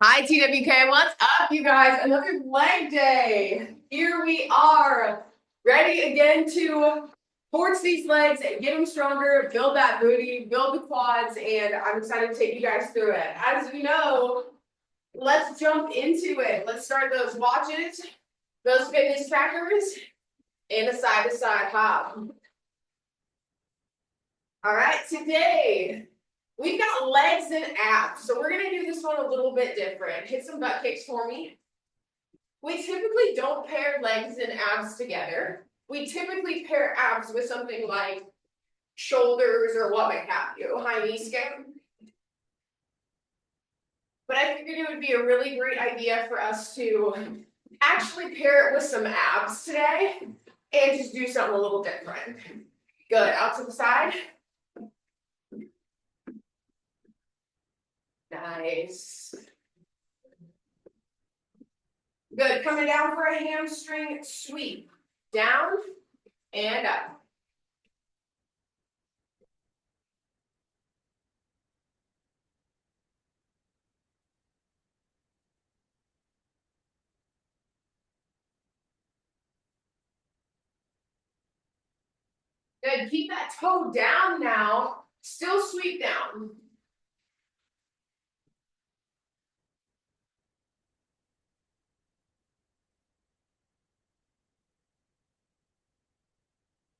Hi, TWK. What's up, you guys? Another leg day. Here we are, ready again to force these legs, get them stronger, build that booty, build the quads, and I'm excited to take you guys through it. As you know, let's jump into it. Let's start those watches, those fitness trackers, and a side-to-side hop. All right, today we've got legs and abs, so we're gonna do this one a little bit different. Hit some butt kicks for me. We typically don't pair legs and abs together. We typically pair abs with something like shoulders or what might have you, high knee skin. But I figured it would be a really great idea for us to actually pair it with some abs today and just do something a little different. Good, out to the side. Nice. Good, coming down for a hamstring sweep. Down and up. Good, keep that toe down now. Still sweep down.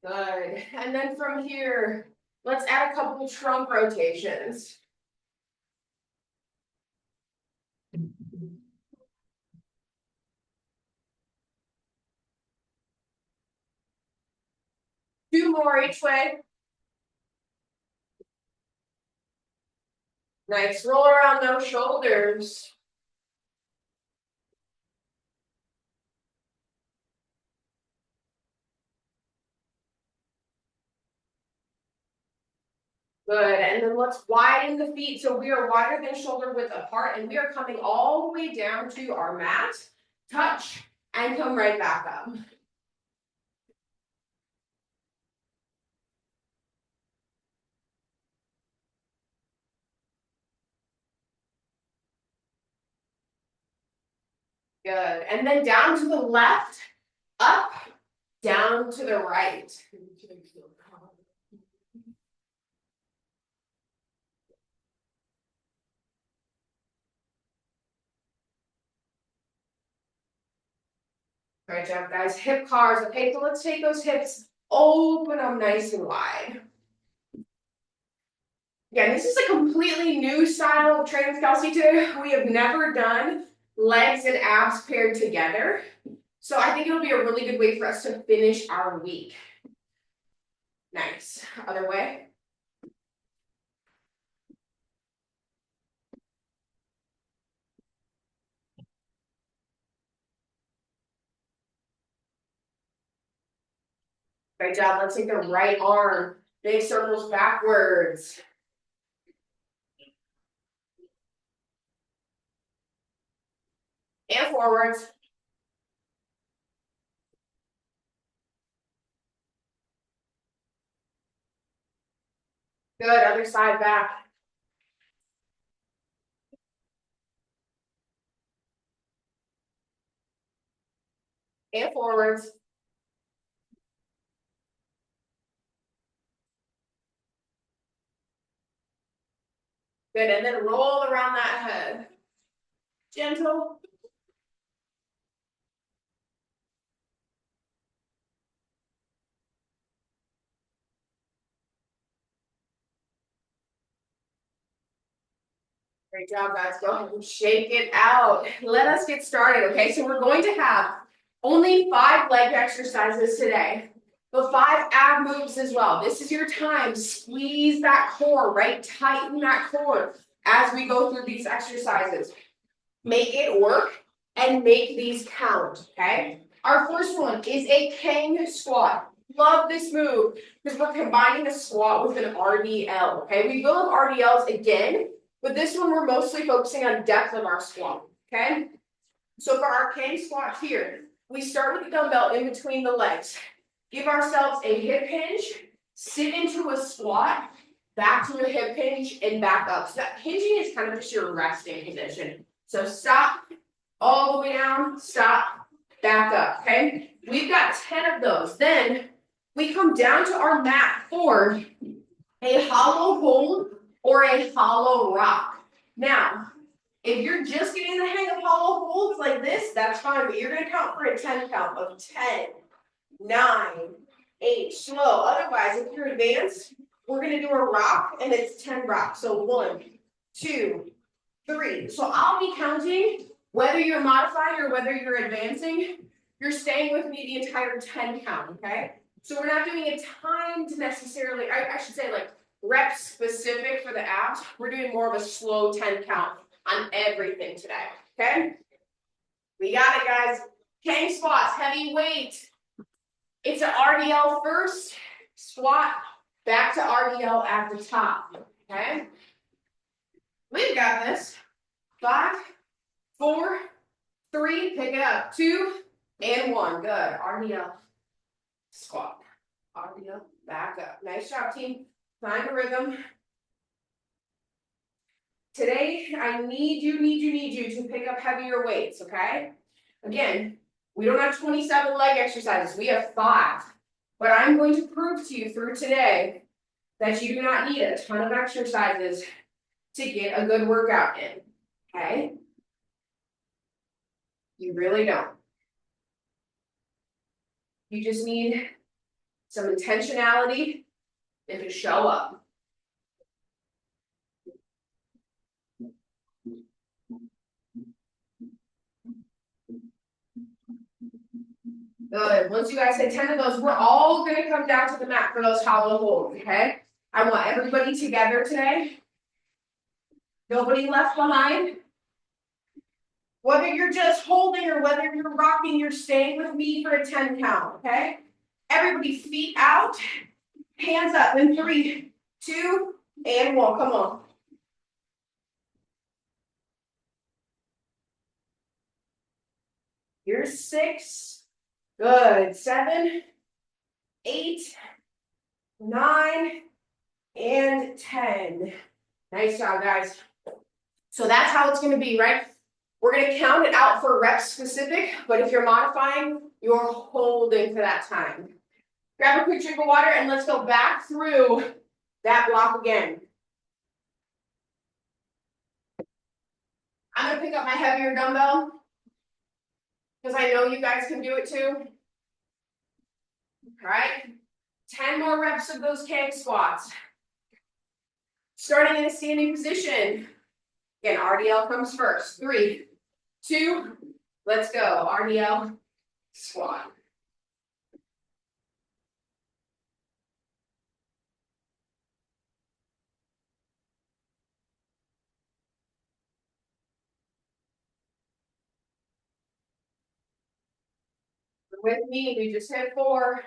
Good. And then from here, let's add a couple trunk rotations. Two more each way. Nice. Roll around those shoulders. Good. And then let's widen the feet so we are wider than shoulder width apart, and we are coming all the way down to our mat. Touch and come right back up. Good. And then down to the left, up, down to the right. Great job, guys. Hip cars. Okay, so let's take those hips, open them nice and wide. Yeah, this is a completely new style of training, Kelsey, today. We have never done legs and abs paired together. So I think it'll be a really good way for us to finish our week. Nice. Other way. Great job. Let's take the right arm. Big circles backwards. And forwards. Good. Other side back. And forwards. Good. And then roll around that head. Gentle. Great job, guys. Go ahead and shake it out. Let us get started, okay? So we're going to have only 5 leg exercises today, but 5 ab moves as well. This is your time. Squeeze that core, right? Tighten that core as we go through these exercises. Make it work and make these count, okay? Our first one is a king squat. Love this move because we're combining a squat with an RDL, okay? We will have RDLs again, but this one we're mostly focusing on depth of our squat, okay? So for our king squat here, we start with the dumbbell in between the legs. Give ourselves a hip hinge, sit into a squat, back to a hip hinge, and back up. So that hinging is kind of just your resting position. So stop, all the way down, stop, back up, okay? We've got 10 of those. Then we come down to our mat for a hollow hold or a hollow rock. Now, if you're just getting the hang of hollow holds like this, that's fine, but you're gonna count for a 10 count of 10, 9, 8, slow. Otherwise, if you're advanced, we're gonna do a rock and it's 10 rocks. So 1, 2, 3. So I'll be counting whether you're modifying or whether you're advancing. You're staying with me the entire 10 count, okay? So we're not doing a timed necessarily, I should say like rep specific for the abs. We're doing more of a slow 10 count on everything today, okay? We got it, guys. Hang squats, heavy weight. It's an RDL first, squat, back to RDL at the top, okay? We've got this. 5, 4, 3, pick it up. 2, and 1. Good. RDL. Squat. RDL. Back up. Nice job, team. Find a rhythm. Today, I need you to pick up heavier weights, okay? Again, we don't have 27 leg exercises. We have 5. But I'm going to prove to you through today that you do not need a ton of exercises to get a good workout in, okay? You really don't. You just need some intentionality and to show up. Good. Once you guys hit 10 of those, we're all going to come down to the mat for those hollow holds, okay? I want everybody together today. Nobody left behind. Whether you're just holding or whether you're rocking, you're staying with me for a 10 count, okay? Everybody feet out, hands up in 3, 2, and 1. Come on. Here's 6. Good. 7, 8, 9, and 10. Nice job, guys. So that's how it's going to be, right? We're going to count it out for rep specific, but if you're modifying, you're holding for that time. Grab a quick drink of water and let's go back through that block again. I'm going to pick up my heavier dumbbell because I know you guys can do it too. All right, 10 more reps of those keg squats. Starting in a standing position. Again, RDL comes first. 3, 2, let's go. RDL, squat. With me, we just hit 4.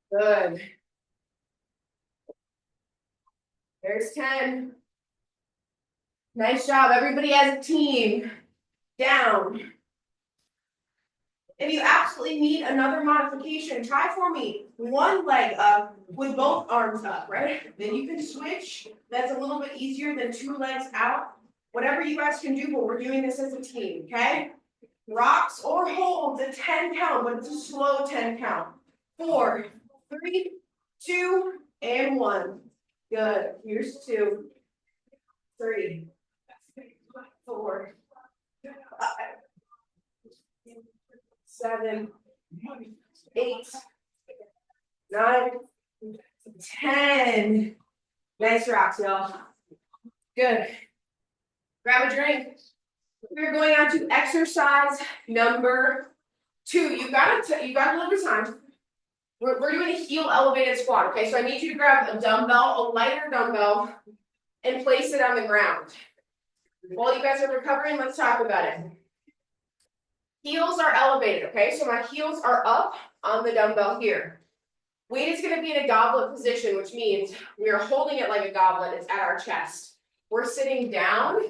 Good. There's 10. Nice job, everybody as a team. Down. If you absolutely need another modification, try for me. One leg up with both arms up, right? Then you can switch. That's a little bit easier than 2 legs out. Whatever you guys can do, but we're doing this as a team, okay? Rocks or holds a 10 count, but it's a slow 10 count. 4, 3, 2, and 1. Good. Here's 2, 3, 4, 5, 7, 8, 9, 10. Nice rocks, y'all. Good. Grab a drink. We're going on to exercise number 2. You got a little bit of time. We're doing a heel elevated squat, okay? So I need you to grab a dumbbell, a lighter dumbbell, and place it on the ground. While you guys are recovering, let's talk about it. Heels are elevated, okay? So my heels are up on the dumbbell here. Weight is going to be in a goblet position, which means we are holding it like a goblet. It's at our chest. We're sitting down,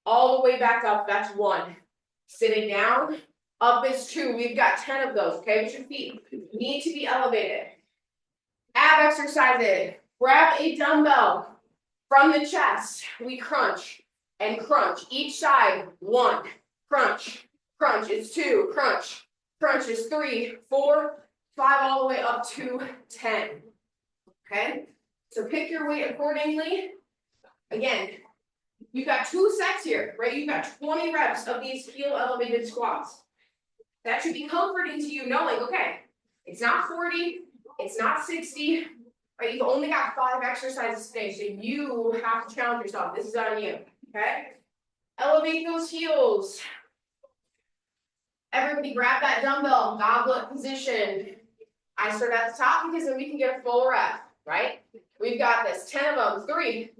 all the way back up. That's 1. Sitting down, up is 2. We've got 10 of those, okay? But your feet need to be elevated. Ab exercises. Grab a dumbbell from the chest. We crunch and crunch. Each side, 1. Crunch, crunch is 2. Crunch, crunch is 3, 4, 5, all the way up to 10. Okay? So pick your weight accordingly. Again, you've got 2 sets here, right? You've got 20 reps of these heel elevated squats. That should be comforting to you knowing, okay, it's not 40, it's not 60, right? You've only got 5 exercises today, so you have to challenge yourself. This is on you, okay? Elevate those heels. Everybody grab that dumbbell, goblet position. I start at the top because then we can get a full rep, right? We've got this, 10 of them, 3,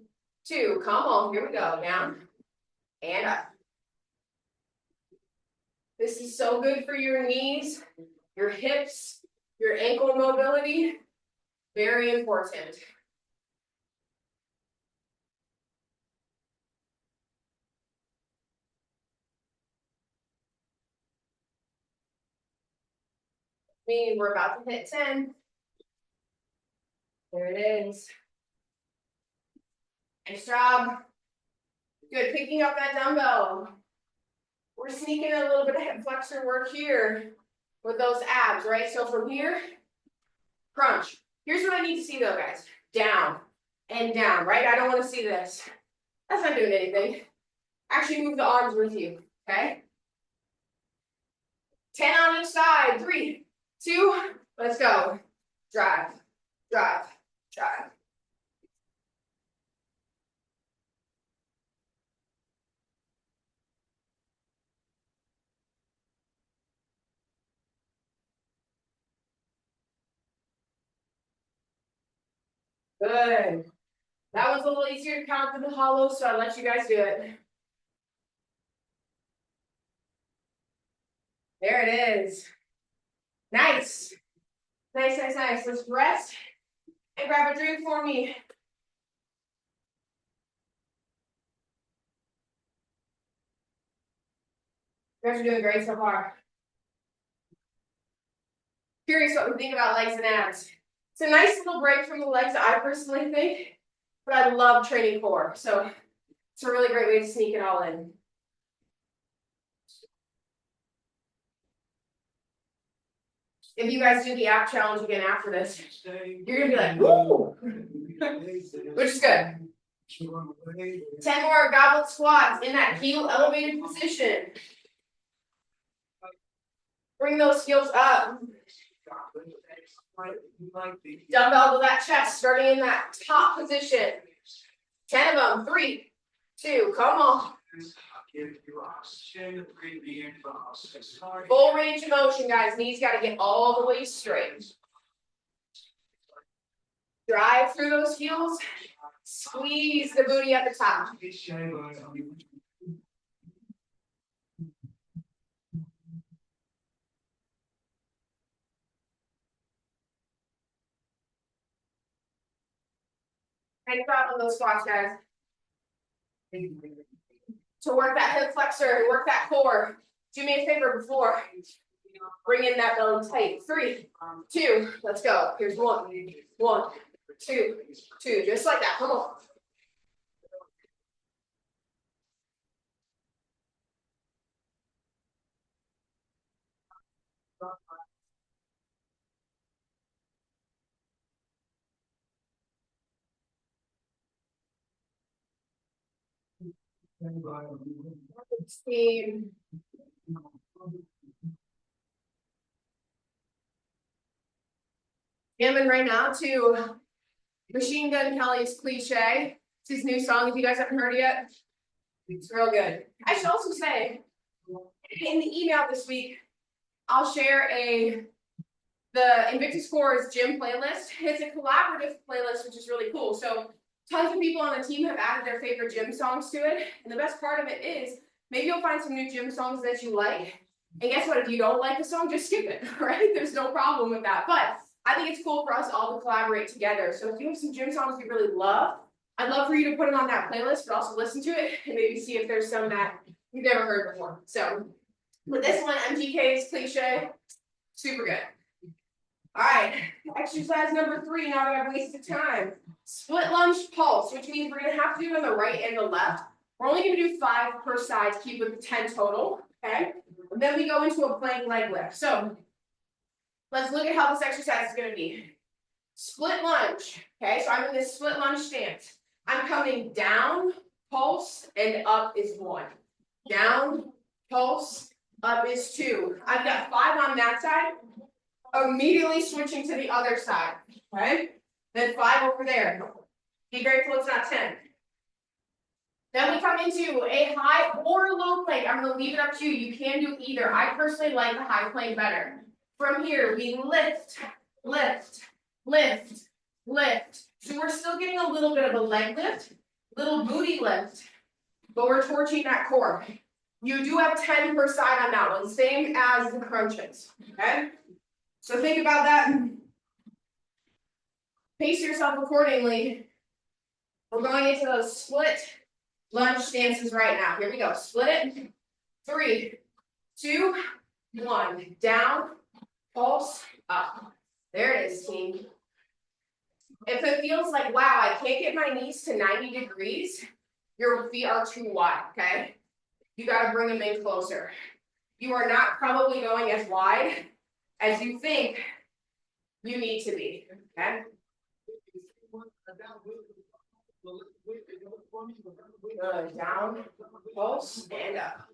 2, come on, here we go, down and up. This is so good for your knees, your hips, your ankle mobility, very important. Meaning we're about to hit 10. There it is. Nice job. Good, picking up that dumbbell. We're sneaking in a little bit of hip flexor work here with those abs, right? So from here, crunch. Here's what I need to see though, guys. Down and down, right? I don't want to see this. That's not doing anything. Actually move the arms with you, okay? 10 on each side. 3, 2, let's go. Drive, drive, drive. Good. That one's a little easier to count than the hollow, so I'll let you guys do it. There it is. Nice. Nice, nice, nice. Let's rest and grab a drink for me. You guys are doing great so far. Curious what we think about legs and abs. It's a nice little break from the legs, I personally think, but I love training core, so it's a really great way to sneak it all in. If you guys do the ab challenge again after this, you're gonna be like, woo! Which is good. 10 more goblet squats in that heel elevated position. Bring those heels up. Dumbbell to that chest, starting in that top position. 10 of them, 3, 2, come on. Full range of motion, guys. Knees got to get all the way straight. Drive through those heels. Squeeze the booty at the top. Nice job on those squats, guys. To work that hip flexor, work that core. Do me a favor before. Bring in that belly tight. 3, 2, let's go. Here's 1, 1, 2, 2. Just like that. Come on. Steam. Jamming right now to Machine Gun Kelly's Cliche. It's his new song. If you guys haven't heard it yet, it's real good. I should also say, in the email this week, I'll share the Invictus Core's gym playlist. It's a collaborative playlist, which is really cool. So tons of people on the team have added their favorite gym songs to it. And the best part of it is maybe you'll find some new gym songs that you like. And guess what? If you don't like the song, just skip it, right? There's no problem with that. But I think it's cool for us all to collaborate together. So if you have some gym songs you really love, I'd love for you to put them on that playlist, but also listen to it and maybe see if there's some that you've never heard before. So with this one, MGK's Cliche, super good. All right, exercise number 3, now that I've wasted time. Split lunge pulse, which means we're gonna have to do it on the right and the left. We're only gonna do 5 per side to keep with 10 total, okay? And then we go into a plank leg lift. So let's look at how this exercise is gonna be. Split lunge, okay? So I'm in this split lunge stance. I'm coming down, pulse, and up is 1. Down, pulse, up is 2. I've got 5 on that side. Immediately switching to the other side, okay? Then 5 over there. Be grateful it's not 10. Then we come into a high or low plank. I'm going to leave it up to you. You can do either. I personally like the high plank better. From here, we lift, lift, lift, lift. So we're still getting a little bit of a leg lift, little booty lift, but we're torching that core. You do have 10 per side on that one, same as the crunches, okay? So think about that. Pace yourself accordingly. We're going into those split lunge stances right now. Here we go. Split it. 3, 2, 1. Down, pulse, up. There it is, team. If it feels like, wow, I can't get my knees to 90 degrees, your feet are too wide, okay? You got to bring them in closer. You are not probably going as wide as you think you need to be, okay? Good. Down, pulse, and up.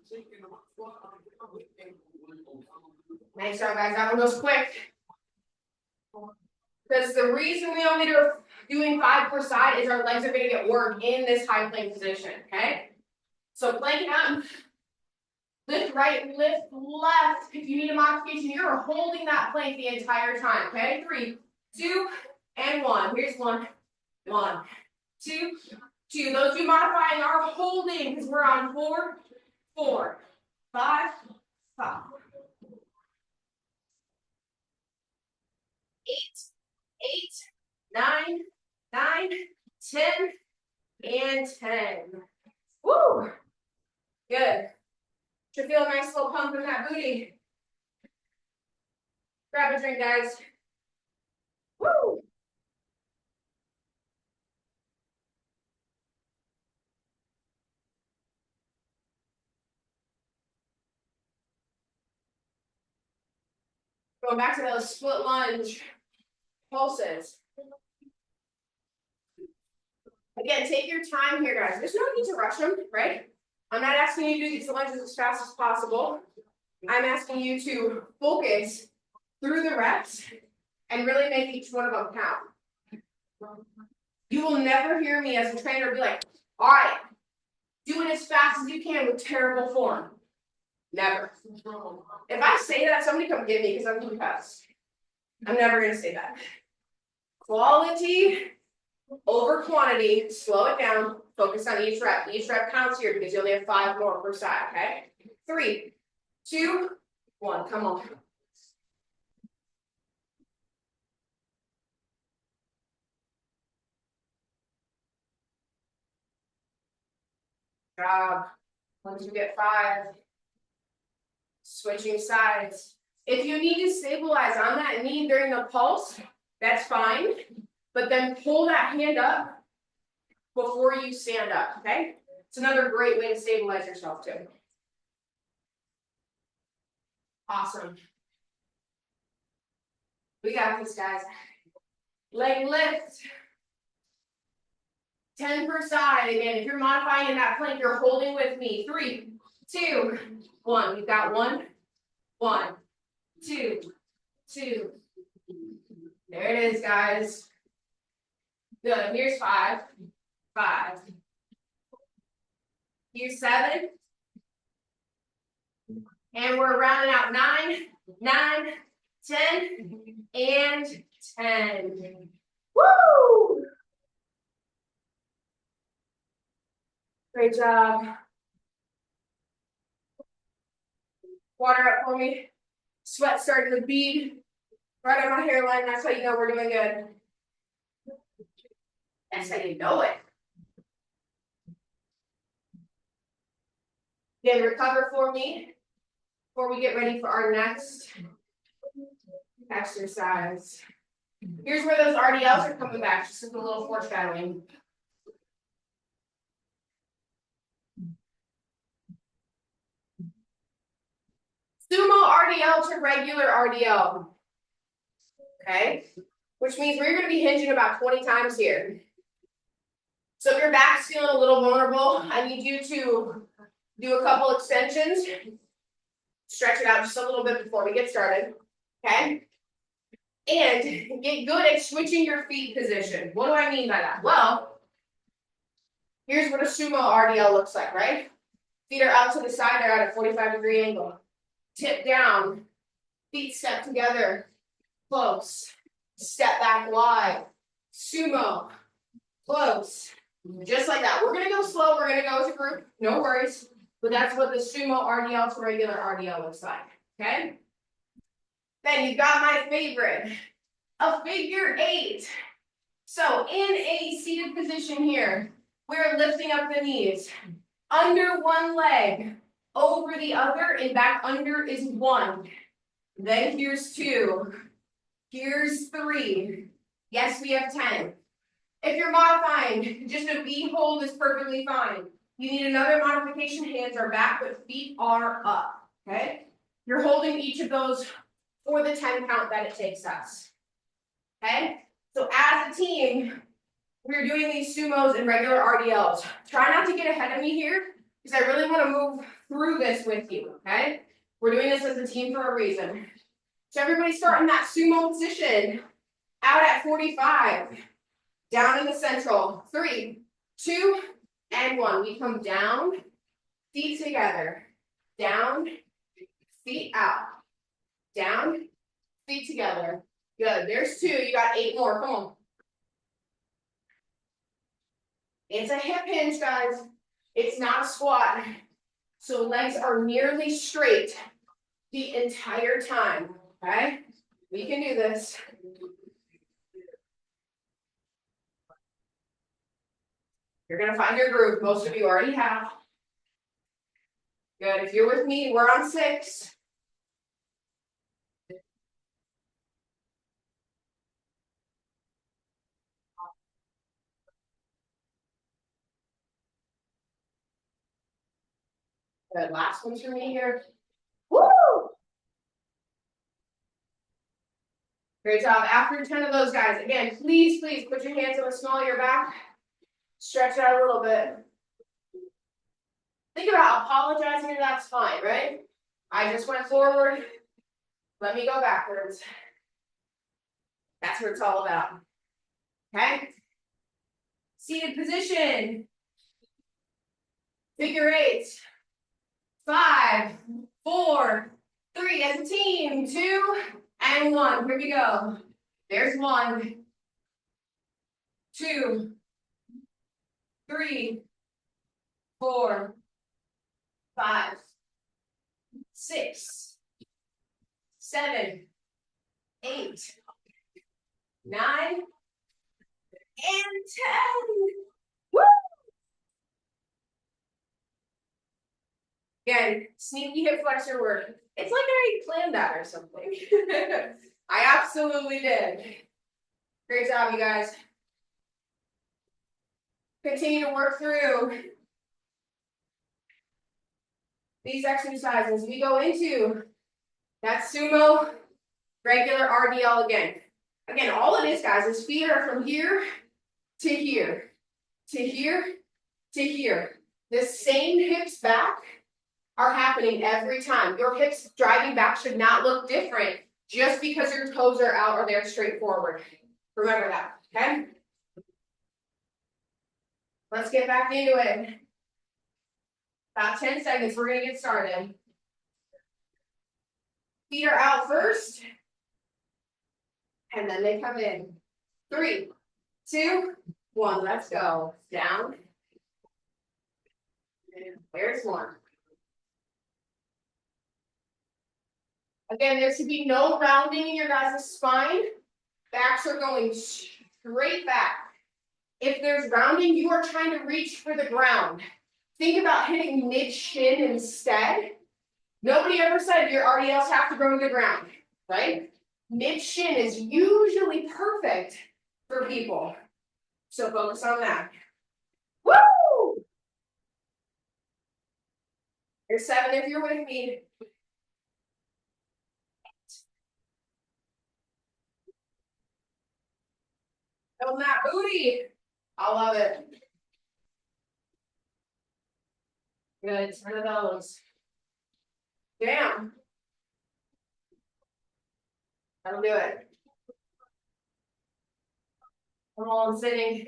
Nice job, guys. That one goes quick. Because the reason we only doing 5 per side is our legs are going to get work in this high plank position, okay? So plank up. Lift right, lift left. If you need a modification, you're holding that plank the entire time, okay? 3, 2, and 1. Here's 1, 1, 2, 2. Those 2 modifying are holding because we're on 4, 4, 5, 5. 8, 8, 9, 9, 10, and 10. Woo! Good. Should feel a nice little pump in that booty. Grab a drink, guys. Woo! Going back to those split lunge pulses. Again, take your time here, guys. There's no need to rush them, right? I'm not asking you to do these lunges as fast as possible. I'm asking you to focus through the reps and really make each one of them count. You will never hear me as a trainer be like, all right, do it as fast as you can with terrible form. Never. If I say that, somebody come get me because I'm too fast. I'm never going to say that. Quality over quantity. Slow it down. Focus on each rep. Each rep counts here because you only have 5 more per side, okay? 3, 2, 1. Come on. Job. Once you get 5, switching sides. If you need to stabilize on that knee during the pulse, that's fine. But then pull that hand up before you stand up, okay? It's another great way to stabilize yourself too. Awesome. We got this, guys. Leg lift. 10 per side. Again, if you're modifying in that plank, you're holding with me. 3, 2, 1. We've got 1, 1, 2, 2. There it is, guys. Good. Here's 5, 5. Here's 7. And we're rounding out 9, 9, 10, and 10. Woo! Great job. Water up for me. Sweat starting to bead. Right on my hairline, that's how you know we're doing good. That's how you know it. Then recover for me before we get ready for our next exercise. Here's where those RDLs are coming back, just a little foreshadowing. Sumo RDL to regular RDL. Okay? Which means we're going to be hinging about 20 times here. So if your back's feeling a little vulnerable, I need you to do a couple extensions. Stretch it out just a little bit before we get started. Okay? And get good at switching your feet position. What do I mean by that? Well, here's what a sumo RDL looks like, right? Feet are out to the side, they're at a 45-degree angle. Tip down, feet step together, close, step back wide, sumo, close, just like that. We're gonna go slow, we're gonna go as a group, no worries, but that's what the sumo RDL to regular RDL looks like, okay? Then you've got my favorite, a figure eight. So in a seated position here, we're lifting up the knees, under one leg, over the other, and back under is one. Then here's two. Here's three. Yes, we have 10. If you're modifying, just a V hold is perfectly fine. You need another modification, hands are back, but feet are up, okay? You're holding each of those for the 10 count that it takes us, okay? So as a team, we're doing these sumos and regular RDLs. Try not to get ahead of me here, because I really want to move through this with you, okay? We're doing this as a team for a reason. So everybody start in that sumo position, out at 45, down in the central. 3, 2, and 1. We come down, feet together, down, feet out, down, feet together. Good, there's 2, you got 8 more, come on. It's a hip hinge, guys. It's not a squat. So legs are nearly straight the entire time, okay? We can do this. You're gonna find your groove. Most of you already have. Good, if you're with me, we're on 6. Good, last one's for me here. Woo! Great job. After 10 of those guys, again, please put your hands on the small of your back. Stretch it out a little bit. Think about apologizing, that's fine, right? I just went forward. Let me go backwards. That's what it's all about. Okay? Seated position. Figure 8. 5, 4, 3, as a team, 2, and 1. Here we go. There's 1, 2, 3, 4, 5, 6, 7, 8, 9, and 10. Woo! Again, sneaky hip flexor work. It's like I planned that or something. I absolutely did. Great job, you guys. Continue to work through these exercises. We go into that sumo regular RDL again. Again, all it is, guys, is feet are from here to here, to here, to here. The same hips back are happening every time. Your hips driving back should not look different just because your toes are out or they're straight forward. Remember that, okay? Let's get back into it. About 10 seconds, we're gonna get started. Feet are out first, and then they come in. 3, 2, 1, let's go. Down. There's 1. Again, there should be no rounding in your guys' spine. Backs are going straight back. If there's rounding, you are trying to reach for the ground. Think about hitting mid-shin instead. Nobody ever said your RDLs have to go to the ground, right? Mid-shin is usually perfect for people. So focus on that. Woo! Here's 7 if you're with me. Building that booty. I love it. Good. 10 of those. Damn. That'll do it. Come on, sitting.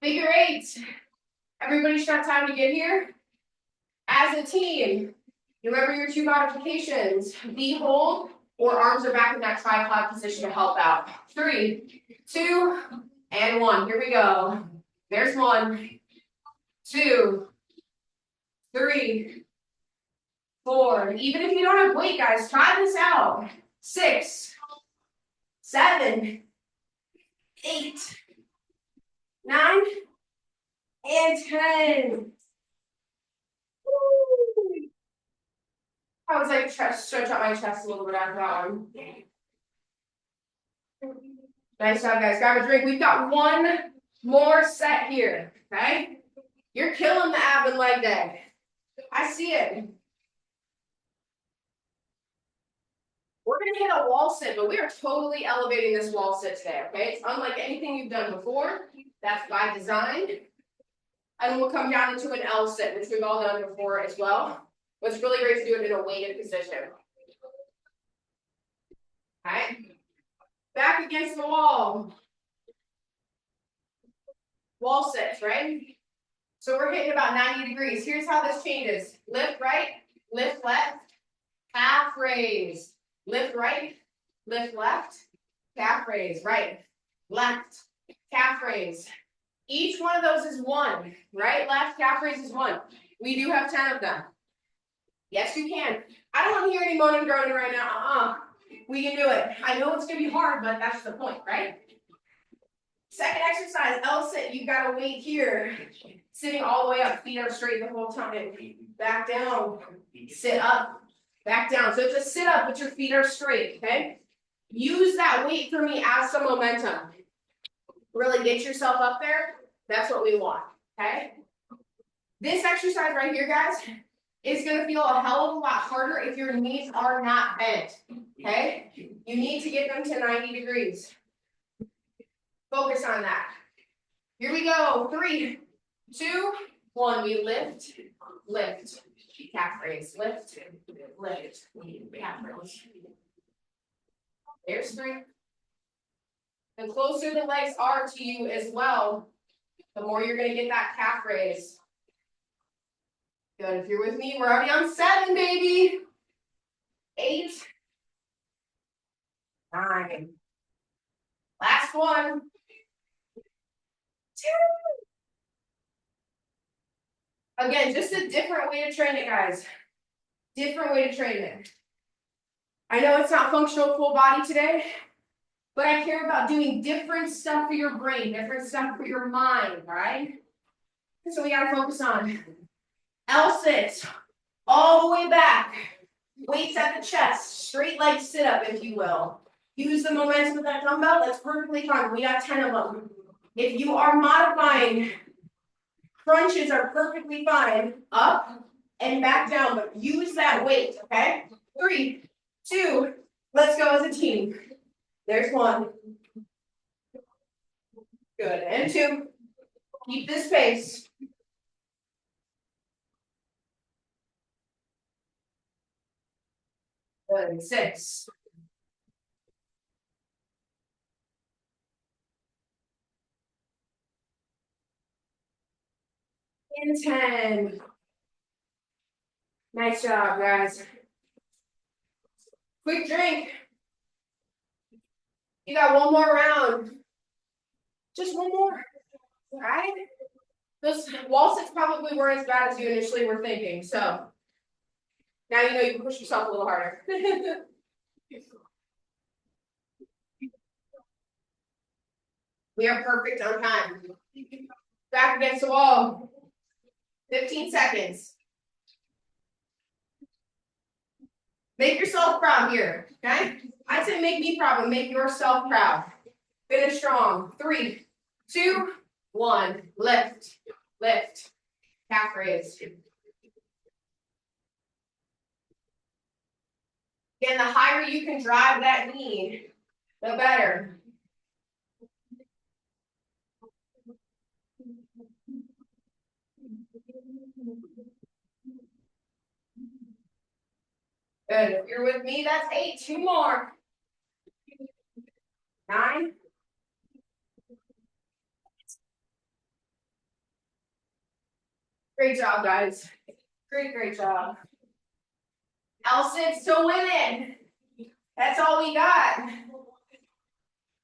Figure 8. Everybody should have time to get here. As a team, remember your 2 modifications. V hold or arms are back in that tripod position to help out. 3, 2, and 1. Here we go. There's 1, 2, 3, 4. Even if you don't have weight, guys, try this out. 6, 7, 8, 9, and 10. Woo. I was like, stretch out my chest a little bit after that one. Nice job, guys. Grab a drink. We've got 1 more set here, okay? You're killing the ab and leg day. I see it. We're going to hit a wall sit, but we are totally elevating this wall sit today, okay? It's unlike anything you've done before. That's by design. And we'll come down into an L sit, which we've all done before as well. But it's really great to do it in a weighted position. All right. Back against the wall. Wall sits, right? So we're hitting about 90 degrees. Here's how this changes. Lift right, lift left, calf raise. Lift right, lift left, calf raise. Right, left, calf raise. Each one of those is 1. Right, left, calf raise is 1. We do have 10 of them. Yes, you can. I don't want to hear any moaning and groaning right now. We can do it. I know it's going to be hard, but that's the point, right? Second exercise, L sit. You've got to wait here. Sitting all the way up, feet up straight the whole time. Back down, sit up, back down. So it's a sit up, but your feet are straight, okay? Use that weight for me as some momentum. Really get yourself up there. That's what we want, okay? This exercise right here, guys, is going to feel a hell of a lot harder if your knees are not bent, okay? You need to get them to 90 degrees. Focus on that. Here we go. 3, 2, 1. We lift, lift, calf raise, lift, lift, calf raise. There's 3. The closer the legs are to you as well, the more you're going to get that calf raise. Good. If you're with me, we're already on 7, baby. 8, 9. Last 1. 2. Again, just a different way to train it, guys. Different way to train it. I know it's not functional full body today, but I care about doing different stuff for your brain, different stuff for your mind, all right? So we got to focus on L sit, all the way back. Weights at the chest, straight leg sit up, if you will. Use the momentum of that dumbbell. That's perfectly fine. We got 10 of them. If you are modifying, crunches are perfectly fine. Up and back down, but use that weight, okay? 3, 2, let's go as a team. There's 1. Good. And 2. Keep this pace. Good. 6. And 10. Nice job, guys. Quick drink. You got 1 more round. Just 1 more. All right? Those wall sits probably weren't as bad as you initially were thinking, so now you know you can push yourself a little harder. We are perfect on time. Back against the wall. 15 seconds. Make yourself proud here, okay? I'd say make me proud, but make yourself proud. Finish strong. 3, 2, 1. Lift, lift. Calf raise. Again, the higher you can drive that knee, the better. Good. If you're with me, that's 8. 2 more. 9. Great job, guys. Great job. L6 to win it. That's all we got.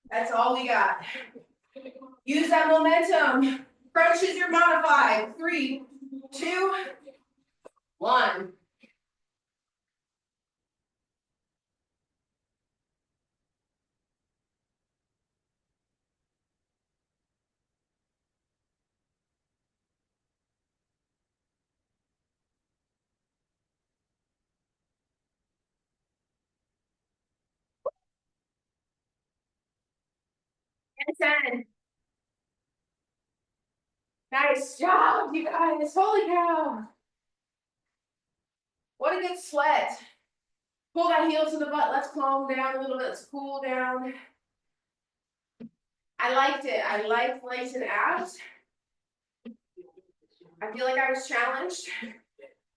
That's all we got. Use that momentum. Crunch is your modified. 3, 2, 1. And 10. Nice job, you guys. Holy cow. What a good sweat. Pull that heel to the butt. Let's calm down a little bit. Let's cool down. I liked it. I liked legs and abs. I feel like I was challenged.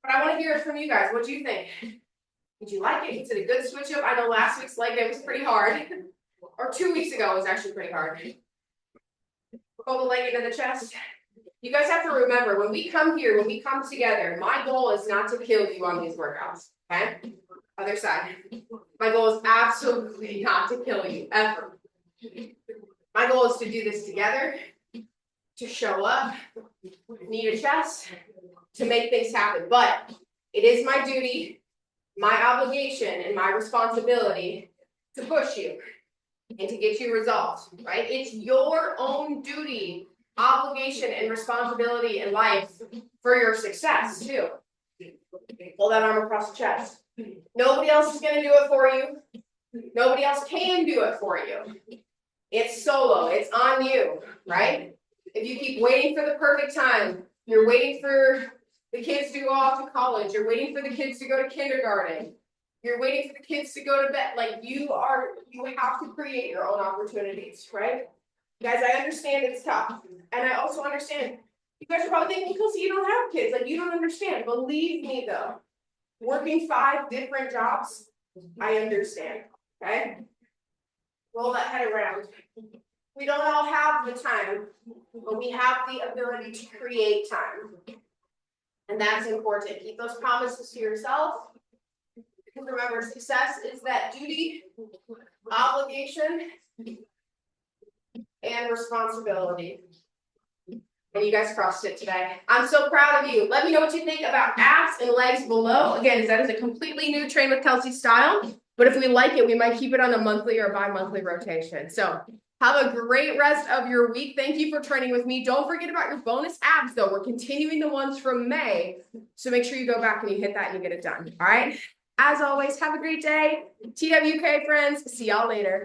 But I want to hear it from you guys. What do you think? Did you like it? Is it a good switch up? I know last week's leg day was pretty hard. Or 2 weeks ago was actually pretty hard. Pull the leg into the chest. You guys have to remember, when we come here, when we come together, my goal is not to kill you on these workouts, okay? Other side. My goal is absolutely not to kill you, ever. My goal is to do this together, to show up, knee to chest, to make things happen. But it is my duty, my obligation, and my responsibility to push you and to get you results, right? It's your own duty, obligation, and responsibility in life for your success, too. Pull that arm across the chest. Nobody else is going to do it for you. Nobody else can do it for you. It's solo. It's on you, right? If you keep waiting for the perfect time, you're waiting for the kids to go off to college, you're waiting for the kids to go to kindergarten, you're waiting for the kids to go to bed, like you have to create your own opportunities, right? Guys, I understand it's tough. And I also understand, you guys are probably thinking, Kelsey, you don't have kids, like you don't understand. Believe me though, working 5 different jobs, I understand, okay? Roll that head around. We don't all have the time, but we have the ability to create time. And that's important. Keep those promises to yourself. Because remember, success is that duty, obligation, and responsibility. And you guys crossed it today. I'm so proud of you. Let me know what you think about abs and legs below. Again, that is a completely new Train with Kelsey style. But if we like it, we might keep it on a monthly or bi-monthly rotation. So have a great rest of your week. Thank you for training with me. Don't forget about your bonus abs, though. We're continuing the ones from May. So make sure you go back and you hit that and you get it done. All right? As always, have a great day. TWK, friends. See y'all later.